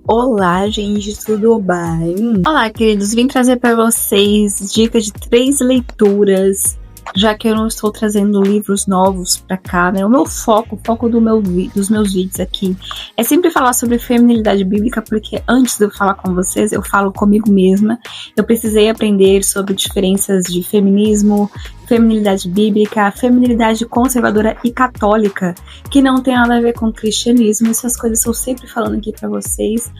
Olá, gente, tudo bem? Olá, queridos, vim trazer para vocês dicas de 3 leituras, já que eu não estou trazendo livros novos para cá, né? O meu foco, dos meus vídeos aqui é sempre falar sobre feminilidade bíblica, porque antes de eu falar com vocês, eu falo comigo mesma. Eu precisei aprender sobre diferenças de feminismo, feminilidade bíblica, feminilidade conservadora e católica, que não tem nada a ver com o cristianismo. Essas coisas eu estou sempre falando aqui para vocês.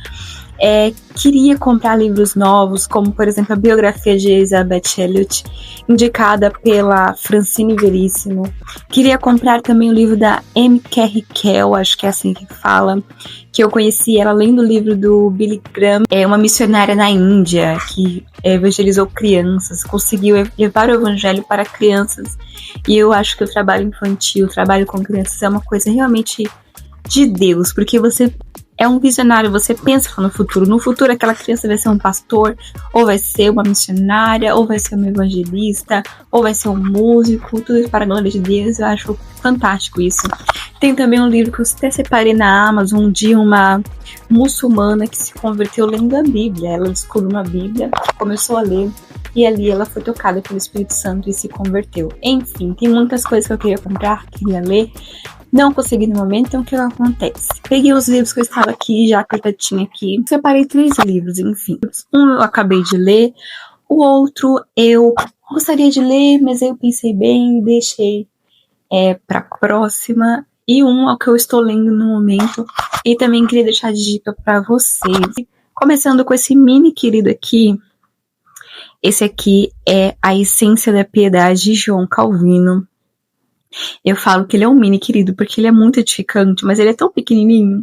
Queria comprar livros novos, como por exemplo a biografia de Elizabeth Elliot, indicada pela Francine Veríssimo. Queria comprar também o livro da M. Carey Kell, acho que é assim que fala, que eu conheci ela lendo o livro do Billy Graham, uma missionária na Índia que evangelizou crianças, conseguiu levar o evangelho para crianças. E eu acho que o trabalho infantil, o trabalho com crianças é uma coisa realmente de Deus, porque você é um visionário, você pensa no futuro. No futuro, aquela criança vai ser um pastor, ou vai ser uma missionária, ou vai ser um evangelista, ou vai ser um músico, tudo isso para a glória de Deus. Eu acho fantástico isso. Tem também um livro que eu até separei na Amazon, de uma muçulmana que se converteu lendo a Bíblia. Ela descobriu uma Bíblia, começou a ler, e ali ela foi tocada pelo Espírito Santo e se converteu. Enfim, tem muitas coisas que eu queria comprar, queria ler. Não consegui no momento, então o que acontece? Peguei os livros que eu estava aqui, já que eu já tinha aqui. Separei 3 livros, enfim. Um eu acabei de ler, o outro eu gostaria de ler, mas eu pensei bem e deixei para a próxima. E um é o que eu estou lendo no momento. E também queria deixar de dica para vocês. Começando com esse mini querido aqui. Esse aqui é A Essência da Piedade, de João Calvino. Eu falo que ele é um mini querido, porque ele é muito edificante, mas ele é tão pequenininho.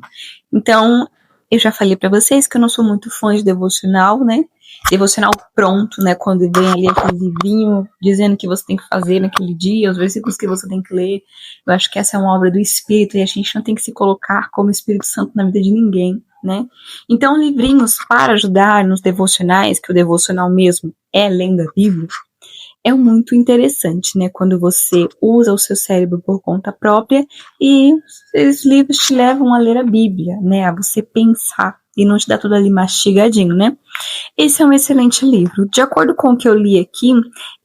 Então, eu já falei pra vocês que eu não sou muito fã de devocional, né? Devocional pronto, né? Quando vem ali aquele livrinho dizendo o que você tem que fazer naquele dia, os versículos que você tem que ler. Eu acho que essa é uma obra do Espírito e a gente não tem que se colocar como Espírito Santo na vida de ninguém, né? Então, livrinhos para ajudar nos devocionais, que o devocional mesmo é lendo a Bíblia, é muito interessante, né? Quando você usa o seu cérebro por conta própria e esses livros te levam a ler a Bíblia, né? A você pensar e não te dá tudo ali mastigadinho, né? Esse é um excelente livro. De acordo com o que eu li aqui,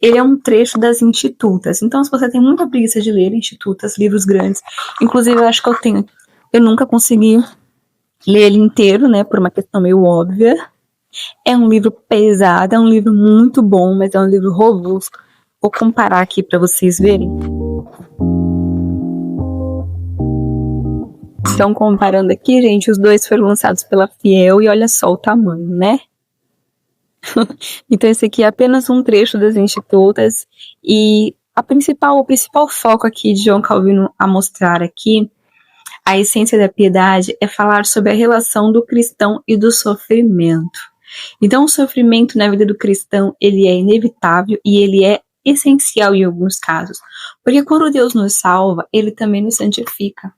ele é um trecho das Institutas. Então, se você tem muita preguiça de ler Institutas, livros grandes, inclusive eu acho que eu nunca consegui ler ele inteiro, né? Por uma questão meio óbvia. É um livro pesado, é um livro muito bom, mas é um livro robusto. Vou comparar aqui para vocês verem. Então, comparando aqui, gente, os dois foram lançados pela Fiel e olha só o tamanho, né? Então, esse aqui é apenas um trecho das Institutas e o principal foco aqui de João Calvino a mostrar aqui, a essência da piedade, é falar sobre a relação do cristão e do sofrimento. Então, o sofrimento na vida do cristão, ele é inevitável e ele é essencial em alguns casos. Porque quando Deus nos salva, ele também nos santifica.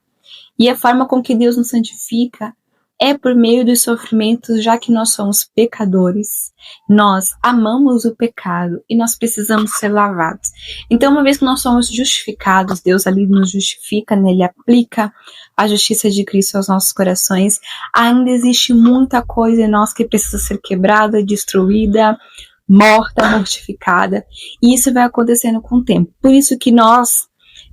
E a forma com que Deus nos santifica é por meio dos sofrimentos, já que nós somos pecadores. Nós amamos o pecado e nós precisamos ser lavados. Então, uma vez que nós somos justificados, Deus ali nos justifica, né? Ele aplica a justiça de Cristo aos nossos corações. Ainda existe muita coisa em nós que precisa ser quebrada, destruída, morta, mortificada. E isso vai acontecendo com o tempo. Por isso que nós,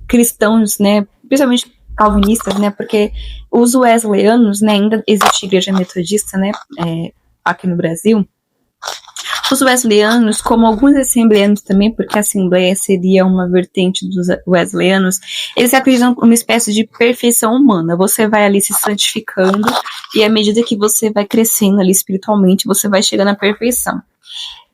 cristãos, né, principalmente calvinistas, né, porque os wesleyanos, né, ainda existe igreja metodista, né, aqui no Brasil. Os wesleyanos, como alguns assembleanos também, porque a assembleia seria uma vertente dos wesleyanos, eles acreditam numa espécie de perfeição humana. Você vai ali se santificando e à medida que você vai crescendo ali espiritualmente, você vai chegando à perfeição.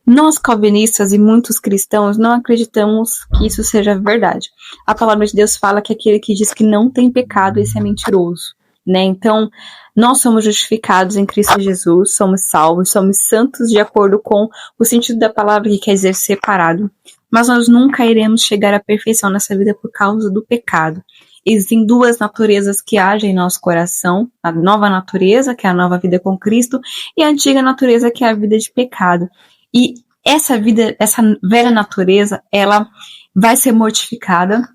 Nós, calvinistas e muitos cristãos, não acreditamos que isso seja verdade. A palavra de Deus fala que aquele que diz que não tem pecado, esse é mentiroso, né? Então, nós somos justificados em Cristo Jesus, somos salvos, somos santos de acordo com o sentido da palavra, que quer dizer separado. Mas nós nunca iremos chegar à perfeição nessa vida por causa do pecado. Existem 2 naturezas que agem em nosso coração, a nova natureza, que é a nova vida com Cristo, e a antiga natureza, que é a vida de pecado. E essa velha natureza, ela vai ser mortificada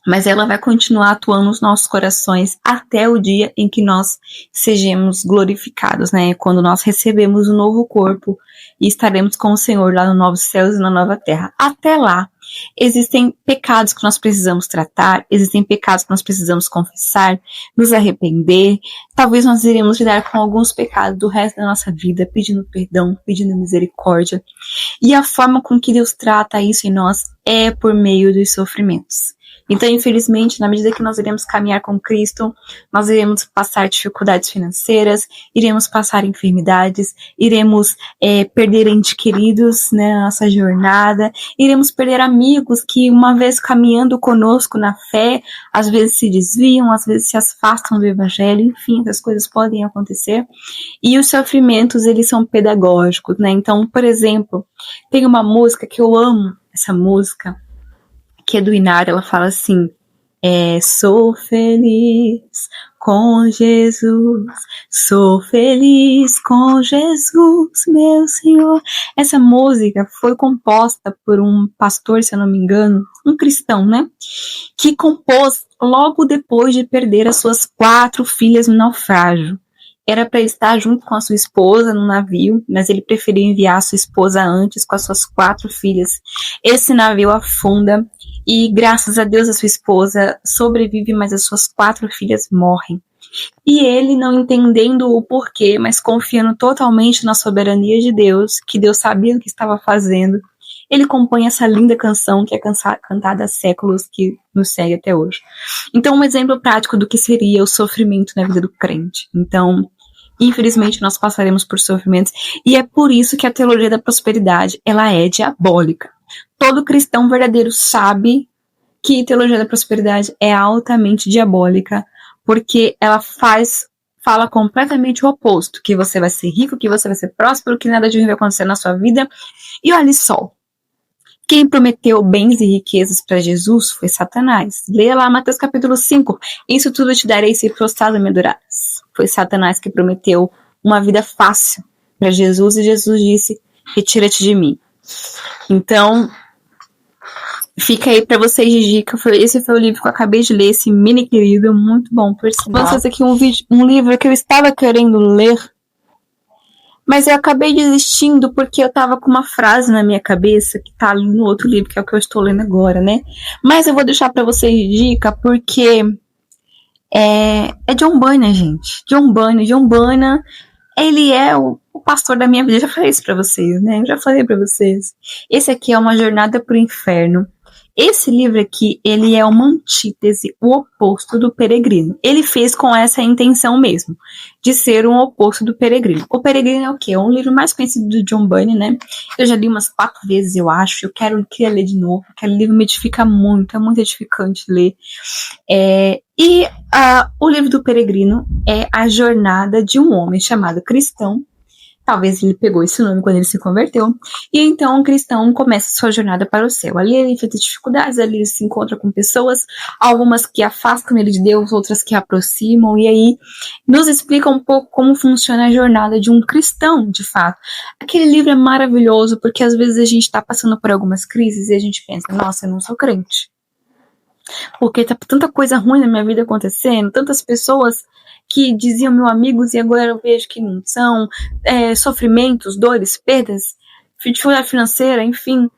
mas ela vai continuar atuando nos nossos corações até o dia em que nós sejamos glorificados, né? Quando nós recebemos um novo corpo e estaremos com o Senhor lá no novo céus e na nova terra. Até lá, existem pecados que nós precisamos tratar, existem pecados que nós precisamos confessar, nos arrepender. Talvez nós iremos lidar com alguns pecados do resto da nossa vida, pedindo perdão, pedindo misericórdia. E a forma com que Deus trata isso em nós é por meio dos sofrimentos. Então, infelizmente, na medida que nós iremos caminhar com Cristo, nós iremos passar dificuldades financeiras, iremos passar enfermidades, iremos perder entes queridos, né, na nossa jornada, iremos perder amigos que, uma vez caminhando conosco na fé, às vezes se desviam, às vezes se afastam do Evangelho, enfim, essas coisas podem acontecer. E os sofrimentos, eles são pedagógicos, né? Então, por exemplo, tem uma música que eu amo, essa música, que é do Inário. Ela fala assim: sou feliz com Jesus, sou feliz com Jesus, meu Senhor. Essa música foi composta por um pastor, se eu não me engano, um cristão, né? Que compôs logo depois de perder as suas 4 filhas no naufrágio. Era para ele estar junto com a sua esposa no navio, mas ele preferiu enviar a sua esposa antes com as suas 4 filhas. Esse navio afunda e, graças a Deus, a sua esposa sobrevive, mas as suas 4 filhas morrem. E ele, não entendendo o porquê, mas confiando totalmente na soberania de Deus, que Deus sabia o que estava fazendo, ele compõe essa linda canção que é cantada há séculos, que nos segue até hoje. Então, um exemplo prático do que seria o sofrimento na vida do crente. Então, infelizmente, nós passaremos por sofrimentos, e é por isso que a teologia da prosperidade, ela é diabólica. Todo cristão verdadeiro sabe que a teologia da prosperidade é altamente diabólica, porque ela fala completamente o oposto, que você vai ser rico, que você vai ser próspero, que nada de ruim vai acontecer na sua vida. E olha só, quem prometeu bens e riquezas para Jesus foi Satanás. Leia lá Mateus capítulo 5. Isso tudo te darei se prostrado me adorares. Foi Satanás que prometeu uma vida fácil para Jesus, e Jesus disse: retira-te de mim. Então, fica aí para vocês de dica. Esse foi o livro que eu acabei de ler, esse mini querido, muito bom, por sinal. Vou fazer aqui um livro que eu estava querendo ler, mas eu acabei desistindo porque eu tava com uma frase na minha cabeça que tá ali no outro livro, que é o que eu estou lendo agora, né? Mas eu vou deixar pra vocês de dica porque é John Bunyan, gente. John Bunyan, ele é o pastor da minha vida. Eu já falei isso pra vocês, né? Eu já falei pra vocês. Esse aqui é Uma Jornada pro Inferno. Esse livro aqui, ele é uma antítese, o oposto do Peregrino. Ele fez com essa intenção mesmo, de ser um oposto do Peregrino. O Peregrino é o quê? É um livro mais conhecido do John Bunyan, né? Eu já li umas 4 vezes, eu acho. Eu queria ler de novo. Aquele livro me edifica muito, é muito edificante ler. O livro do Peregrino é a jornada de um homem chamado Cristão. Talvez ele pegou esse nome quando ele se converteu. E então o cristão começa sua jornada para o céu. Ali ele enfrenta dificuldades, ali ele se encontra com pessoas, algumas que afastam ele de Deus, outras que aproximam. E aí nos explica um pouco como funciona a jornada de um cristão, de fato. Aquele livro é maravilhoso, porque às vezes a gente está passando por algumas crises e a gente pensa: nossa, eu não sou crente. Porque tá tanta coisa ruim na minha vida acontecendo, tantas pessoas que diziam meus amigos e agora eu vejo que não são, sofrimentos, dores, perdas, dificuldade financeira, enfim.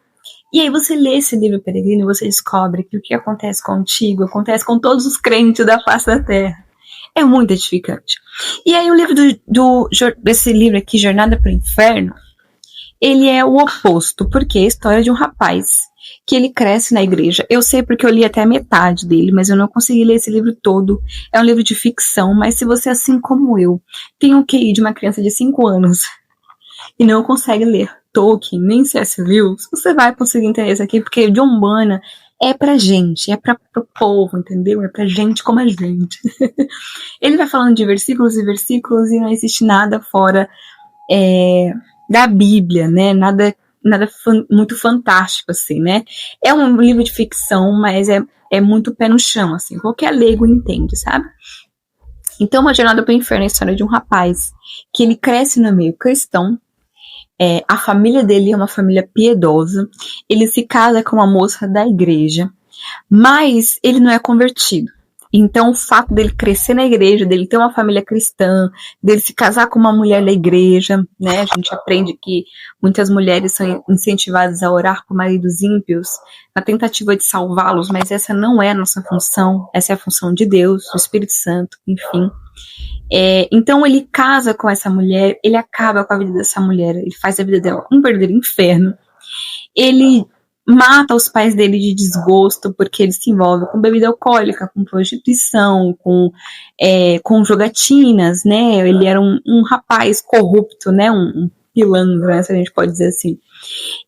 E aí você lê esse livro Peregrino e você descobre que o que acontece contigo acontece com todos os crentes da face da terra. É muito edificante. E aí o livro desse livro aqui, Jornada para o Inferno, ele é o oposto, porque é a história de um rapaz que ele cresce na igreja. Eu sei porque eu li até a metade dele, mas eu não consegui ler esse livro todo. É um livro de ficção, mas se você, assim como eu, tem o QI de uma criança de 5 anos e não consegue ler Tolkien, nem C.S. Lewis, você vai conseguir entender isso aqui, porque John Bunyan é pra gente, é pro povo, entendeu? É pra gente como a gente. Ele vai falando de versículos e versículos e não existe nada fora da Bíblia, né? Nada muito fantástico, assim, né? É um livro de ficção, mas é muito pé no chão, assim. Qualquer leigo entende, sabe? Então, Uma Jornada para o Inferno é a história de um rapaz que ele cresce no meio cristão. A família dele é uma família piedosa. Ele se casa com uma moça da igreja. Mas ele não é convertido. Então, o fato dele crescer na igreja, dele ter uma família cristã, dele se casar com uma mulher da igreja, né? A gente aprende que muitas mulheres são incentivadas a orar por maridos ímpios na tentativa de salvá-los, mas essa não é a nossa função, essa é a função de Deus, do Espírito Santo, enfim. Então ele casa com essa mulher, ele acaba com a vida dessa mulher, ele faz a vida dela um verdadeiro inferno. Ele mata os pais dele de desgosto, porque ele se envolve com bebida alcoólica, com prostituição, com jogatinas, né? Ele era um rapaz corrupto, né? Um pilantra, né? Se a gente pode dizer assim.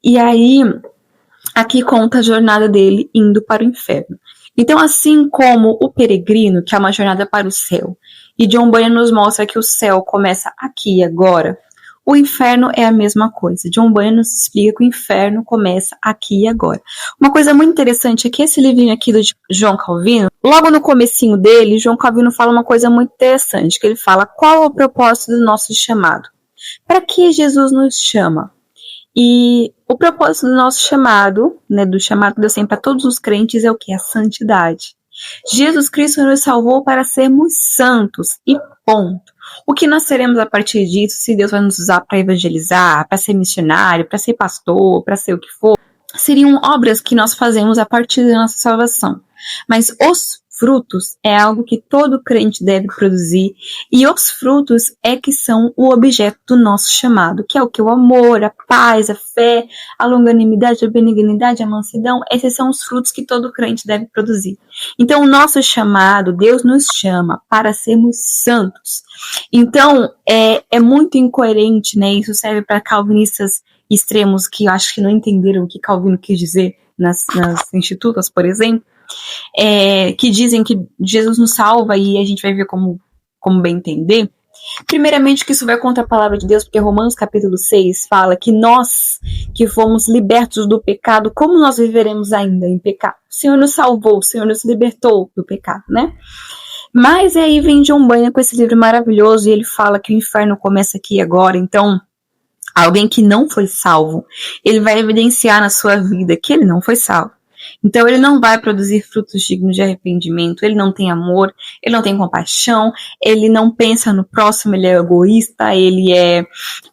E aí, aqui conta a jornada dele indo para o inferno. Então, assim como o peregrino, que é uma jornada para o céu, e John Bunyan nos mostra que o céu começa aqui e agora, o inferno é a mesma coisa. John Bunyan nos explica que o inferno começa aqui e agora. Uma coisa muito interessante é que esse livrinho aqui do João Calvino, logo no comecinho dele, João Calvino fala uma coisa muito interessante, que ele fala qual é o propósito do nosso chamado. Para que Jesus nos chama? E o propósito do nosso chamado, né, do chamado de Deus sempre para todos os crentes é o que? A santidade. Jesus Cristo nos salvou para sermos santos e ponto. O que nós seremos a partir disso, se Deus vai nos usar para evangelizar, para ser missionário, para ser pastor, para ser o que for, seriam obras que nós fazemos a partir da nossa salvação. Mas os frutos é algo que todo crente deve produzir, e os frutos é que são o objeto do nosso chamado, que é o que? O amor, a paz, a fé, a longanimidade, a benignidade, a mansidão. Esses são os frutos que todo crente deve produzir. Então, o nosso chamado, Deus nos chama para sermos santos. Então, é muito incoerente, né? Isso serve para calvinistas extremos que eu acho que não entenderam o que Calvino quis dizer nas institutas, por exemplo. Que dizem que Jesus nos salva e a gente vai ver como bem entender. Primeiramente que isso vai contra a palavra de Deus, porque Romanos capítulo 6 fala que nós que fomos libertos do pecado, como nós viveremos ainda em pecado? O Senhor nos salvou, o Senhor nos libertou do pecado, né? Mas aí vem John Bunyan com esse livro maravilhoso e ele fala que o inferno começa aqui agora. Então, alguém que não foi salvo, ele vai evidenciar na sua vida que ele não foi salvo. Então ele não vai produzir frutos dignos de arrependimento, ele não tem amor, ele não tem compaixão, ele não pensa no próximo, ele é egoísta, ele é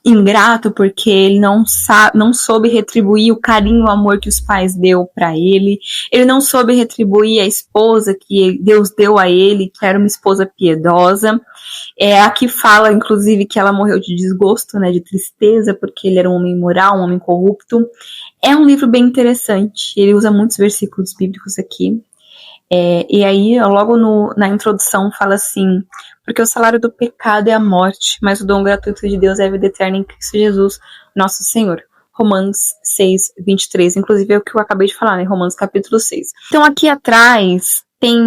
ingrato porque ele não soube retribuir o carinho, o amor que os pais deu para ele não soube retribuir a esposa que Deus deu a ele, que era uma esposa piedosa. Aqui fala, inclusive, que ela morreu de desgosto, né, de tristeza, porque ele era um homem imoral, um homem corrupto. É um livro bem interessante, ele usa muitos versículos bíblicos aqui. E aí, logo na introdução, fala assim: porque o salário do pecado é a morte, mas o dom gratuito de Deus é a vida eterna em Cristo Jesus, nosso Senhor. Romanos 6, 23, inclusive é o que eu acabei de falar, né? Romanos capítulo 6. Então, aqui atrás tem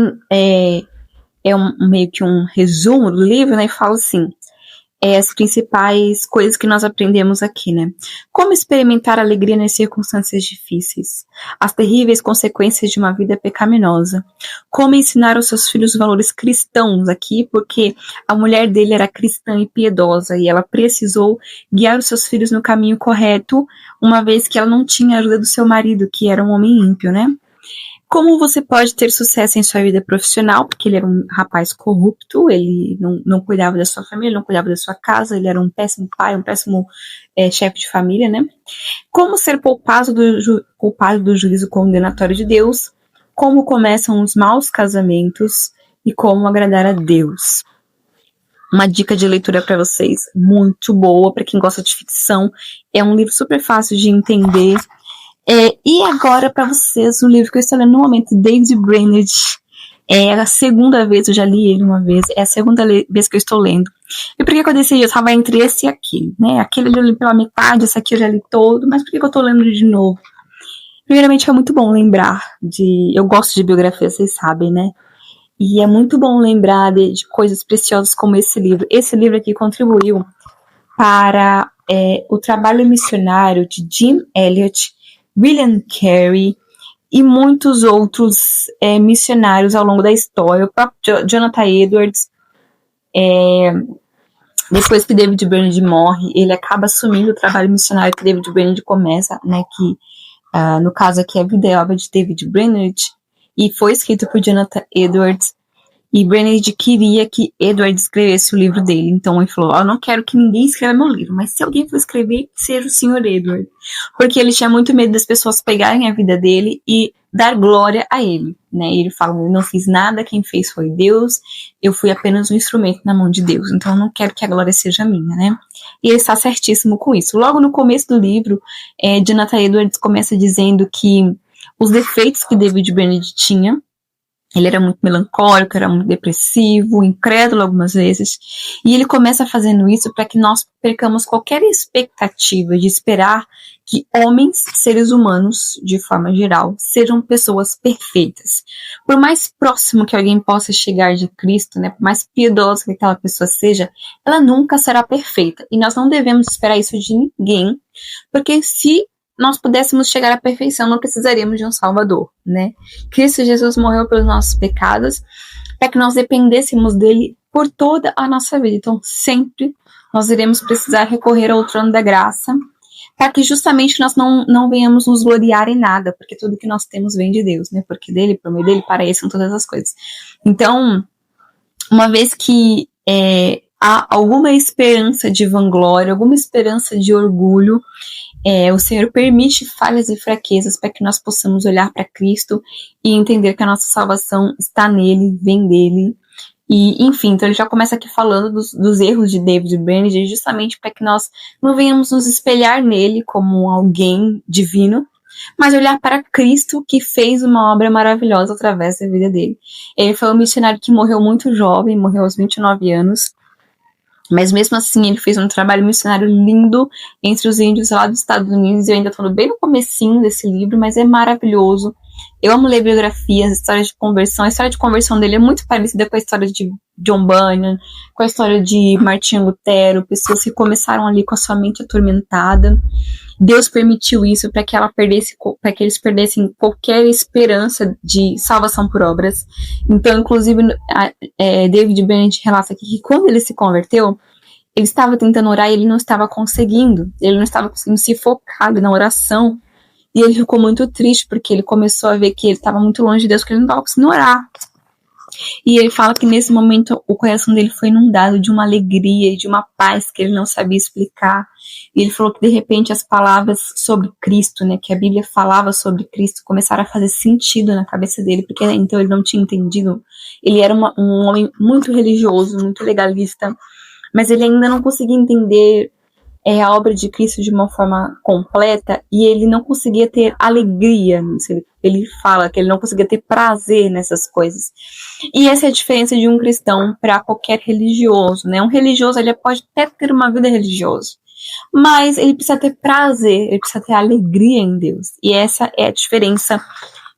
meio que um resumo do livro, né? E fala assim: as principais coisas que nós aprendemos aqui, né? Como experimentar alegria nas circunstâncias difíceis, as terríveis consequências de uma vida pecaminosa, como ensinar aos seus filhos valores cristãos aqui, porque a mulher dele era cristã e piedosa e ela precisou guiar os seus filhos no caminho correto, uma vez que ela não tinha a ajuda do seu marido, que era um homem ímpio, né? Como você pode ter sucesso em sua vida profissional, porque ele era um rapaz corrupto, ele não cuidava da sua família, não cuidava da sua casa, ele era um péssimo pai, um péssimo chefe de família, né? Como ser culpado do juízo condenatório de Deus, como começam os maus casamentos e como agradar a Deus. Uma dica de leitura para vocês, muito boa, para quem gosta de ficção, é um livro super fácil de entender. E agora para vocês o livro que eu estou lendo no momento, David Brainerd. É a segunda vez, eu já li ele uma vez, é a segunda vez que eu estou lendo. E por que eu decidi? Eu estava entre esse e aquele, né? Aquele eu já li pela metade, esse aqui eu já li todo, mas por que eu estou lendo de novo? Primeiramente é muito bom lembrar eu gosto de biografia, vocês sabem, né? E é muito bom lembrar de coisas preciosas como esse livro. Esse livro aqui contribuiu para o trabalho missionário de Jim Elliot, William Carey e muitos outros missionários ao longo da história. O próprio Jonathan Edwards, depois que David Brainerd morre, ele acaba assumindo o trabalho missionário que David Brainerd começa, né, que no caso aqui é a vida e obra de David Brainerd, e foi escrito por Jonathan Edwards. E Benedict queria que Edward escrevesse o livro dele. Então ele falou, eu não quero que ninguém escreva meu livro, mas se alguém for escrever, que seja o Sr. Edward. Porque ele tinha muito medo das pessoas pegarem a vida dele e dar glória a ele, né? E ele fala, eu não fiz nada, quem fez foi Deus, eu fui apenas um instrumento na mão de Deus, então eu não quero que a glória seja minha, né? E ele está certíssimo com isso. Logo no começo do livro, Jonathan Edwards começa dizendo que os defeitos que David Benedict tinha, ele era muito melancólico, era muito depressivo, incrédulo algumas vezes. E ele começa fazendo isso para que nós percamos qualquer expectativa de esperar que homens, seres humanos, de forma geral, sejam pessoas perfeitas. Por mais próximo que alguém possa chegar de Cristo, né, por mais piedosa que aquela pessoa seja, ela nunca será perfeita. E nós não devemos esperar isso de ninguém, porque se nós pudéssemos chegar à perfeição, não precisaríamos de um Salvador, né? Cristo Jesus morreu pelos nossos pecados, para que nós dependêssemos dele por toda a nossa vida. Então, sempre nós iremos precisar recorrer ao trono da graça, para que justamente nós não venhamos nos gloriar em nada, porque tudo que nós temos vem de Deus, né? Porque dele, por meio dele, para ele são todas as coisas. Então, uma vez que há alguma esperança de vanglória, alguma esperança de orgulho, o Senhor permite falhas e fraquezas para que nós possamos olhar para Cristo e entender que a nossa salvação está nele, vem dele. E, enfim, então ele já começa aqui falando dos erros de David Benedict, justamente para que nós não venhamos nos espelhar nele como alguém divino, mas olhar para Cristo, que fez uma obra maravilhosa através da vida dele. Ele foi um missionário que morreu muito jovem, morreu aos 29 anos, mas mesmo assim ele fez um trabalho missionário lindo entre os índios lá dos Estados Unidos. Eu ainda estou bem no comecinho desse livro, mas é maravilhoso. Eu amo ler biografias, histórias de conversão. A história de conversão dele é muito parecida com a história de John Bunyan, com a história de Martinho Lutero, pessoas que começaram ali com a sua mente atormentada. Deus permitiu isso para que eles perdessem qualquer esperança de salvação por obras. Então, inclusive, David Benedict relata aqui que quando ele se converteu, ele estava tentando orar e ele não estava conseguindo. Ele não estava conseguindo se focar na oração. E ele ficou muito triste, porque ele começou a ver que ele estava muito longe de Deus, porque ele não estava conseguindo orar. E ele fala que nesse momento o coração dele foi inundado de uma alegria e de uma paz que ele não sabia explicar. E ele falou que de repente as palavras sobre Cristo, né, que a Bíblia falava sobre Cristo, começaram a fazer sentido na cabeça dele, porque então ele não tinha entendido. Ele era um homem muito religioso, muito legalista, mas ele ainda não conseguia entender a obra de Cristo de uma forma completa, e ele não conseguia ter alegria nisso. Ele fala que ele não conseguia ter prazer nessas coisas. E essa é a diferença de um cristão para qualquer religioso, né? Um religioso, ele pode até ter uma vida religiosa, mas ele precisa ter prazer, ele precisa ter alegria em Deus. E essa é a diferença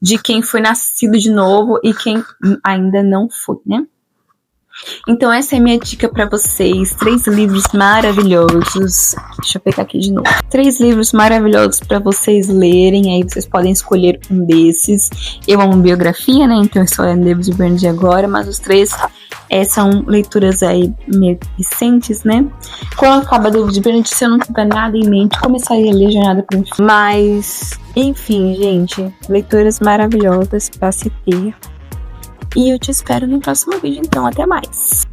de quem foi nascido de novo e quem ainda não foi, né? Então essa é a minha dica para vocês. 3 livros maravilhosos. Deixa eu pegar aqui de novo. 3 livros maravilhosos para vocês lerem. Aí vocês podem escolher um desses. Eu amo biografia, né? Então eu estou lendo David Benedict agora. Mas os 3 são leituras aí meio recentes, né? Quando acaba David Benedict, se eu não tiver nada em mente, começaria a ler Jornada para o Inferno. Mas, enfim, gente. Leituras maravilhosas para se ter. E eu te espero no próximo vídeo, então até mais!